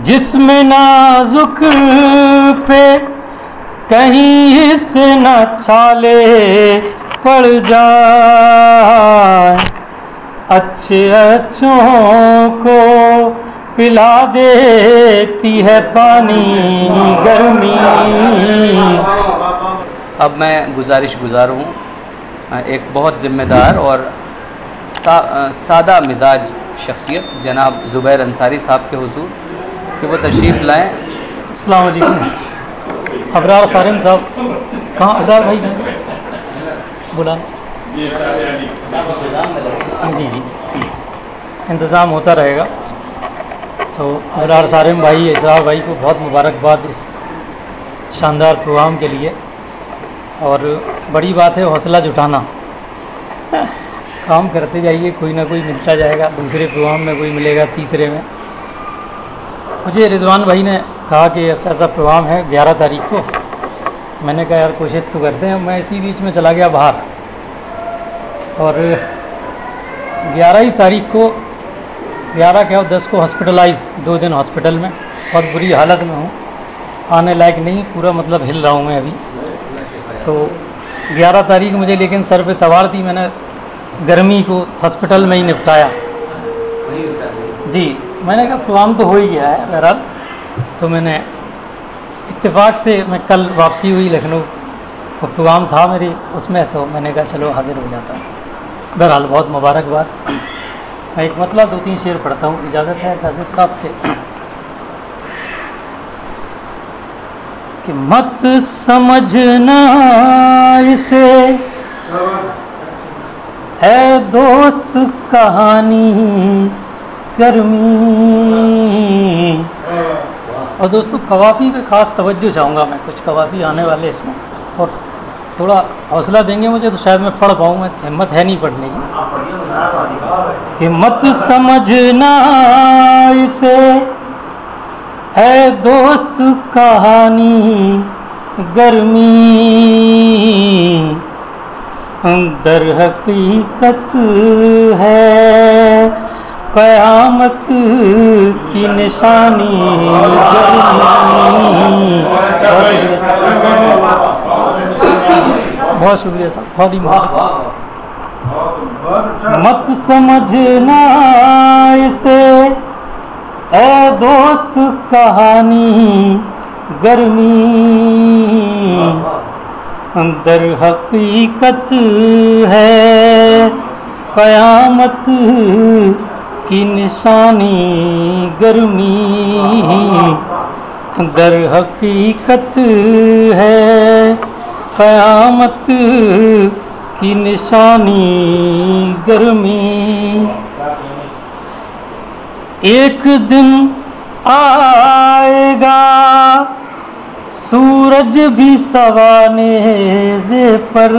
जिसमें नाजुक पे कहीं से न छाले पड़ जाए, अच्छे अच्छों को पिला देती है पानी गर्मी। अब मैं गुजारिश गुजार हूँ एक बहुत ज़िम्मेदार और सादा मिजाज शख्सियत जनाब ज़ुबैर अंसारी साहब के हुजूर कि वो तशरीफ़ लाएँ। अस्सलाम वालेकुम। अबरार सारिम साहब कहाँ? अबरार भाई बुला। जी जी, इंतज़ाम होता रहेगा। तो अबरार सारिम भाई, इसरार भाई को बहुत मुबारकबाद इस शानदार प्रोग्राम के लिए। और बड़ी बात है हौसला जुटाना। काम करते जाइए, कोई ना कोई मिलता जाएगा, दूसरे प्रोग्राम में कोई मिलेगा, तीसरे में। मुझे रिजवान भाई ने कहा कि ऐसा प्रोग्राम है 11 तारीख को। मैंने कहा यार कोशिश तो करते हैं। मैं इसी बीच में चला गया बाहर और 11 ही तारीख को, 11 क्या 10 को हॉस्पिटलाइज, 2 दिन हॉस्पिटल में, बहुत बुरी हालत में हूँ, आने लायक नहीं, पूरा मतलब हिल रहा हूँ मैं अभी। तो 11 तारीख मुझे लेकिन सर पे सवार थी, मैंने गर्मी को हॉस्पिटल में ही निपटाया। जी, मैंने कहा प्रोग्राम तो हो ही गया है बहरहाल। तो मैंने इत्तेफाक से, मैं कल वापसी हुई लखनऊ और प्रोग्राम था मेरी उसमें, तो मैंने कहा चलो हाजिर हो जाता है। बहरहाल बहुत मुबारकबाद। मैं एक मतलब 2-3 शेर पढ़ता हूँ, इजाज़त है ताजिब साहब से। कि मत समझना इसे है दोस्त कहानी गर्मी। और दोस्तों कवाफ़ी पे ख़ास तवज्जो चाहूँगा मैं, कुछ कवाफ़ी आने वाले इसमें, और थोड़ा हौसला देंगे मुझे तो शायद मैं पढ़ पाऊँ। मैं हिम्मत है नहीं पढ़ने की। कि मत समझना इसे है दोस्त कहानी गर्मी, दर हकीकत है क़यामत की निशानी गर्मी। बहुत शुक्रिया साहब, बहुत ही मत समझना इसे ए दोस्त कहानी गर्मी, दर हकीकत है क़यामत की निशानी गर्मी, दर हकीकत है क़यामत की निशानी गर्मी। एक दिन आएगा सूरज भी सवानेज़े पर,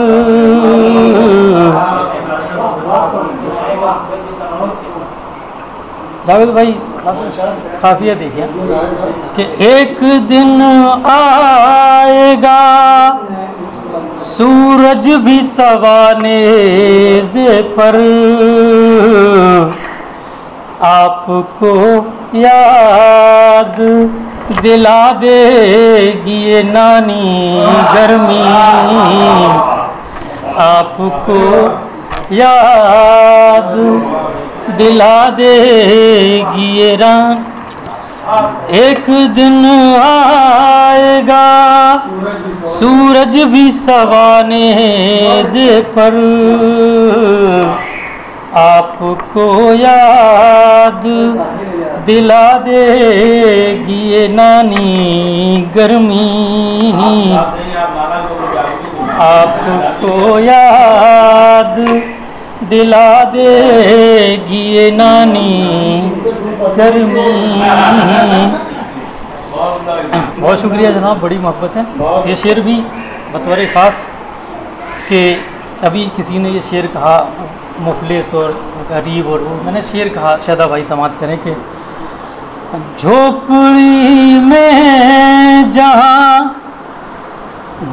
जावेद भाई काफिया देखिए। कि एक दिन आएगा सूरज भी सवानेज़े पर, आपको याद दिला देगी ये नानी गर्मी, आपको याद दिला देगी ये रान। एक दिन आएगा सूरज भी सवानेज़े पर, आपको याद दिला देगी ये नानी गर्मी, आपको याद दिला देगी ये नानी गर्मी। बहुत शुक्रिया जनाब, बड़ी मोहब्बत है। ये शेर भी बतौर ख़ास कि अभी किसी ने ये शेर कहा मुफलिस और गरीब, और वो मैंने शेर कहा, शायद भाई समात करें कि झोपड़ी में जहाँ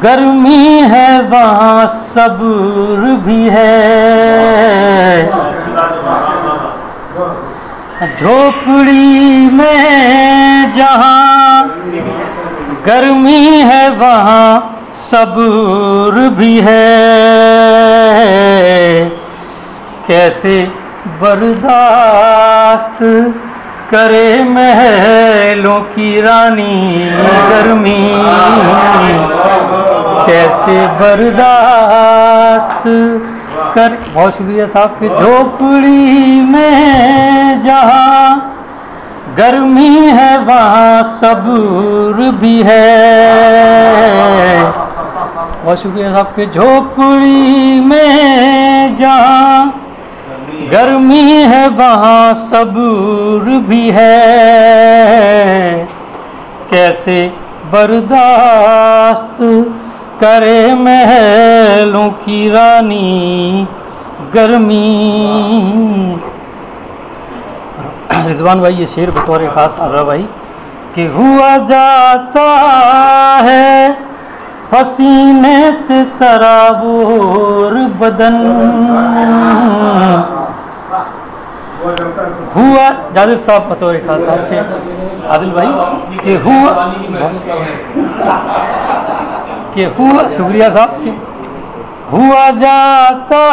गर्मी है वहाँ सब्र भी है, झोपड़ी में जहाँ गर्मी है वहाँ सब्र भी है, कैसे बर्दाश्त करे महलों की रानी गर्मी, कैसे बर्दाश्त कर। बहुत शुक्रिया साहब के। झोपड़ी में जहाँ गर्मी है वहाँ सब्र भी है, बहुत शुक्रिया साहब के। झोपड़ी में जहाँ गर्मी है वहाँ सब्र भी है, कैसे बर्दाश्त करे महलों की रानी गर्मी। रिजवान भाई ये शेर बतौर खास आ रहा भाई कि हुआ जाता है पसीने से सराबोर बदन, हुआ जादिब साहब बतौर खास साहब के आदिल भाई कि हुआ शुक्रिया साहब के हुआ जाता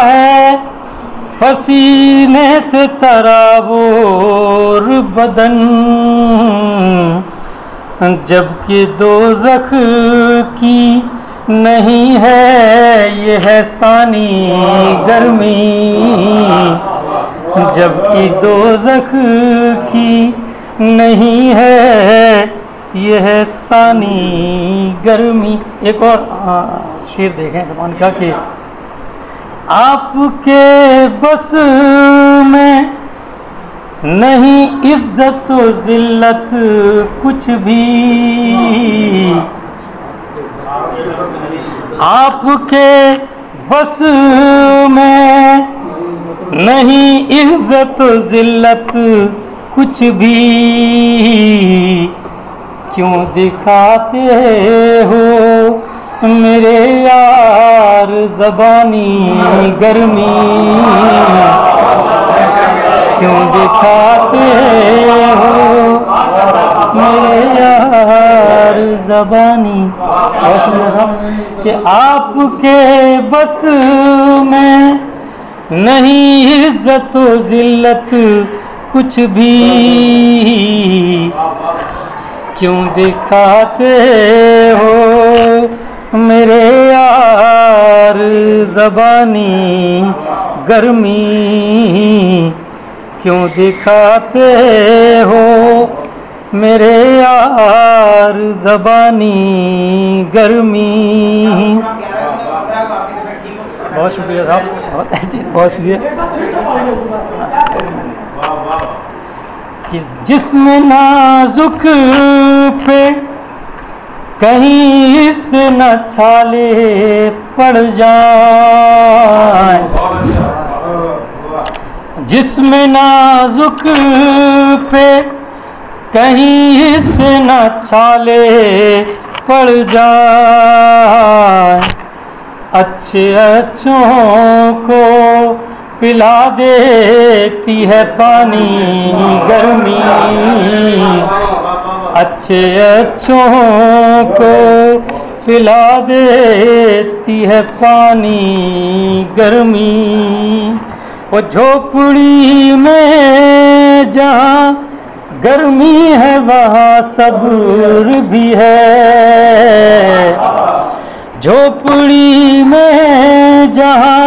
है पसीने से सराबोर बदन, जबकि दोज़ख की नहीं है ये है सानी गर्मी, जबकि दोज़ख की नहीं है ये है सानी गर्मी। एक और शेर देखें ज़बान का कि आपके बस में नहीं इज्जत व जिल्लत कुछ भी, आपके बस में नहीं इज्जत व जिल्लत कुछ भी, क्यों दिखाते हो मेरे यार ज़बानी गर्मी, क्यों दिखाते हो मेरे यार ज़बानी। कि आपके बस में नहीं इज्जत व जिल्लत कुछ भी, क्यों दिखाते हो मेरे यार ज़बानी गर्मी, क्यों दिखाते हो मेरे यार ज़बानी गर्मी। बहुत शुक्रिया साहब, बहुत शुक्रिया। कि जिस्म नाजुक पे कहीं से न छाले पड़ जाए, जिस्म नाजुक पे कहीं से न छाले पड़ जाए, अच्छे अच्छों को पिला देती है पानी गर्मी, अच्छे अच्छों को पिला देती है पानी गर्मी। वो झोपड़ी में जहाँ गर्मी है वहाँ सब्र भी है, झोपड़ी में जहाँ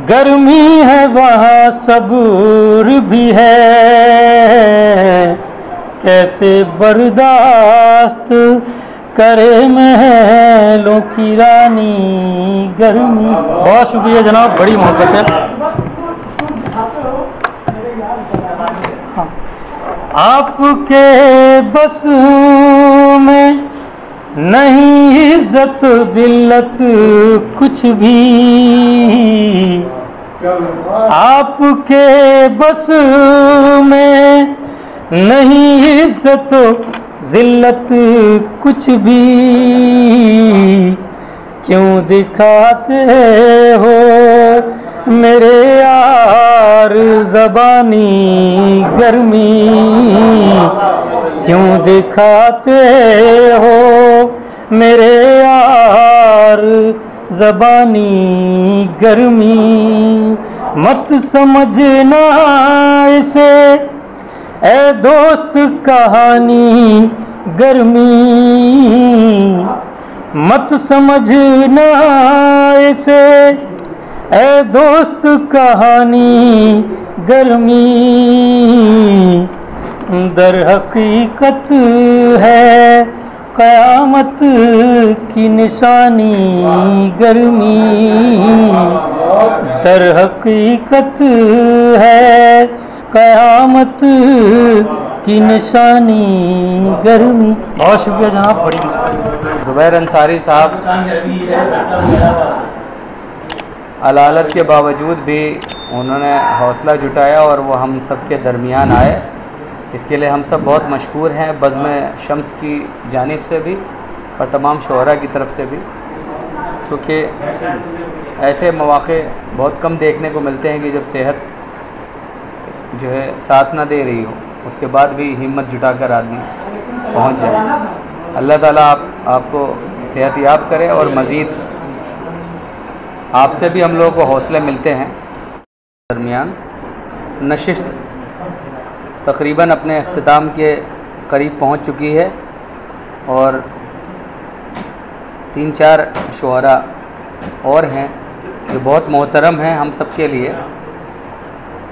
गर्मी है वहाँ सब्र भी है, कैसे बर्दाश्त करे महलों की रानी गर्मी। बहुत शुक्रिया जनाब, बड़ी मोहब्बत है। आपके बस में नहीं इज्जत जिल्लत कुछ भी, आपके बस में नहीं इज्जत जिल्लत कुछ भी, क्यों दिखाते हो मेरे यार ज़बानी गर्मी, क्यों दिखाते हो मेरे यार ज़बानी गर्मी, मत समझना इसे ए दोस्त कहानी गर्मी, मत समझना इसे ए दोस्त कहानी गर्मी, दर हकीकत है क़यामत की निशानी गर्मी, दर हकीकत है क़यामत की निशानी गर्मी। बहुत शुक्रिया जनाब। बड़ी ज़ुबैर अंसारी साहब अलालत के बावजूद भी उन्होंने हौसला जुटाया और वो हम सब के दरमियान आए। इसके लिए हम सब बहुत मशकूर हैं, बज़्म शम्स की जानिब से भी और तमाम शुअरा की तरफ से भी, क्योंकि ऐसे मौक़े बहुत कम देखने को मिलते हैं कि जब सेहत जो है साथ ना दे रही हो, उसके बाद भी हिम्मत जुटाकर आदमी पहुंच जाए। अल्लाह ताला आपको सेहत याब करे और मज़ीद आपसे भी हम लोगों को हौसले मिलते हैं। दरमियान नशिस्त तकरीबन अपने अख्तिताम के करीब पहुंच चुकी है और 3-4 शुअरा और हैं जो बहुत मोहतरम हैं हम सब के लिए।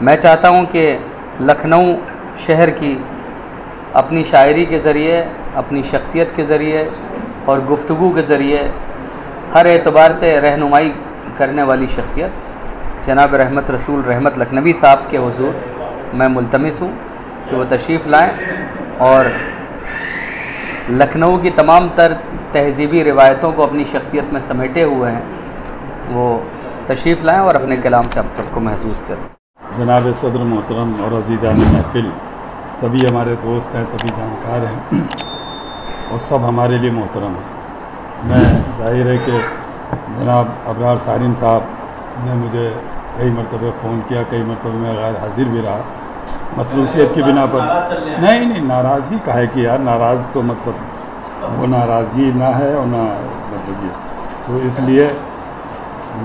मैं चाहता हूं कि लखनऊ शहर की अपनी शायरी के ज़रिए, अपनी शख्सियत के ज़रिए और गुफ्तगू के ज़रिए हर एतबार से रहनुमाई करने वाली शख्सियत जनाब रहमत रसूल रहमत लखनवी साहब के हुज़ूर मैं मुल्तमिस हूँ कि वो तशरीफ़ लाएँ और लखनऊ की तमाम तर तहज़ीबी रिवायतों को अपनी शख्सियत में समेटे हुए हैं, वो तशरीफ़ लाएँ और अपने कलाम से आप सबको महसूस करें। जनाब सदर मोहतरम और अज़ीज़ान महफ़िल, सभी हमारे दोस्त हैं, सभी जानकार हैं और सब हमारे लिए मोहतरम हैं। मैं ज़ाहिर है कि जनाब अबरार सारिम साहब ने मुझे कई मरतबे फ़ोन किया, कई मरतबे मैं गैर हाजिर भी रहा मसरूफ़ियत की बिना पर। नहीं नाराज़गी काहे की यार, नाराज़ तो मतलब वो नाराज़गी ना है और ना मतलब ये, तो इसलिए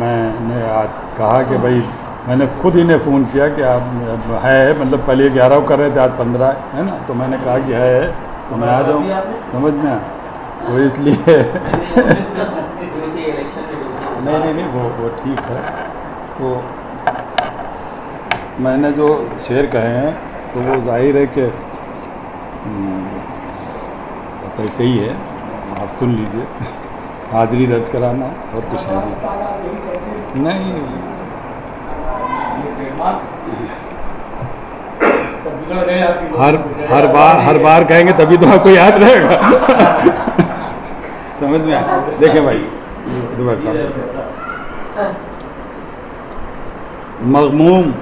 मैंने आज कहा कि भाई मैंने खुद ही ने फ़ोन किया कि आप है, मतलब पहले 11 कर रहे थे, आज 15 है ना, तो मैंने कहा कि है तो मैं आ जाऊँ, समझ में आया, तो इसलिए नहीं वो ठीक है। तो मैंने जो शेर कहे हैं तो वो जाहिर है कि बस ऐसे ही है, आप सुन लीजिए, हाज़िरी दर्ज कराना और कुछ नहीं। हर बार कहेंगे तभी तो आपको याद रहेगा। समझ में आया? देखें भाई, मग़मूम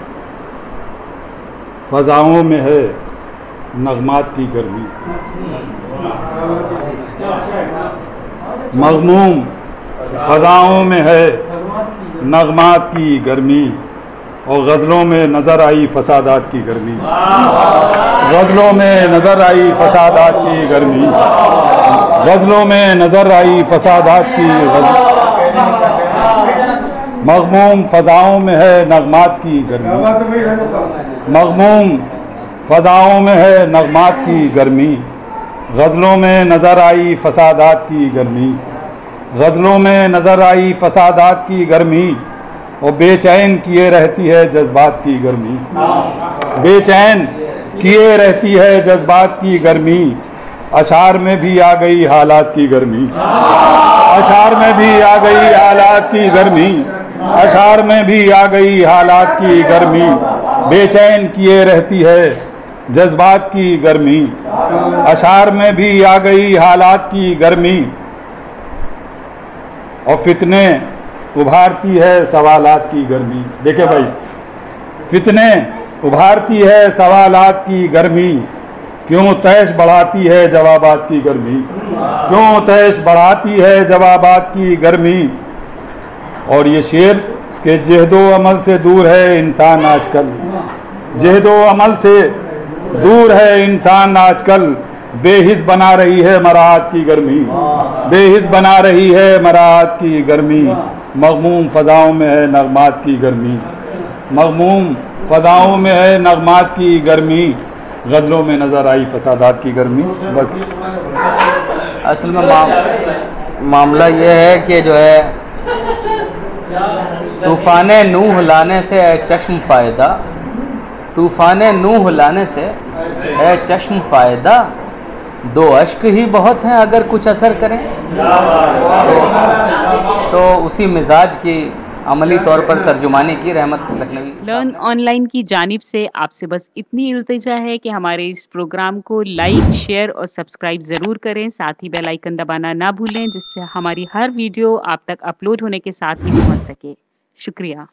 फ़ज़ाओं में है नग़मात की गर्मी, मग़मूम फ़ज़ाओं में है नग़मात की गर्मी और गज़लों में नज़र आई फ़सादात की गर्मी, गज़लों में नज़र आई फ़सादात की गर्मी, गज़लों में नज़र आई फ़सादात की मग़मूम फ़ज़ाओं में है नग़मात की गर्मी, मग़मूम फ़ज़ाओं में है नग़मात की गर्मी, गज़लों में नज़र आई फ़सादात की गर्मी, गज़लों में नज़र आई फ़सादात की गर्मी और बेचैन किए रहती है जज्बात की गर्मी, बेचैन किए रहती है जज्बात की गर्मी, अशार में भी आ गई हालात की गर्मी, अशार में भी आ गई हालात की गर्मी, अशार में भी आ गई हालात की गर्मी, बेचैन किए रहती है जज्बात की गर्मी, अशार में भी आ गई हालात की गर्मी और फितने उभारती है सवालात की गर्मी। देखिए भाई, फितने उभारती है सवालात की गर्मी, क्यों तैश बढ़ाती है जवाबात की गर्मी, क्यों तैश बढ़ाती है जवाबात की गर्मी। और ये शेर के जहदो अमल से दूर है इंसान आजकल, जहदो अमल से दूर है इंसान आजकल, बेहिस बना रही है मराहत की गर्मी, बेहिस बना रही है मराहत की गर्मी, मग़मूम फ़ज़ाओं में है नग़मात की गर्मी, मग़मूम फ़ज़ाओं में है नग़मात की गर्मी, गज़लों में नज़र आई फसादात की गर्मी। असल में मामला ये है कि जो है तूफ़ान नूह लाने से है चश्म फ़ायदा, तूफ़ान नूह लाने से है चश्म फ़ायदा, दो अश्क ही बहुत हैं अगर कुछ असर करें। तो उसी मिजाज की अमली तौर पर तर्जुमानी की रहमत लखनवी। लर्न ऑनलाइन की जानिब से आपसे बस इतनी इल्तिजा है कि हमारे इस प्रोग्राम को लाइक, शेयर और सब्सक्राइब ज़रूर करें। साथ ही बेल आइकन दबाना ना भूलें, जिससे हमारी हर वीडियो आप तक अपलोड होने के साथ ही पहुंच सके। शुक्रिया।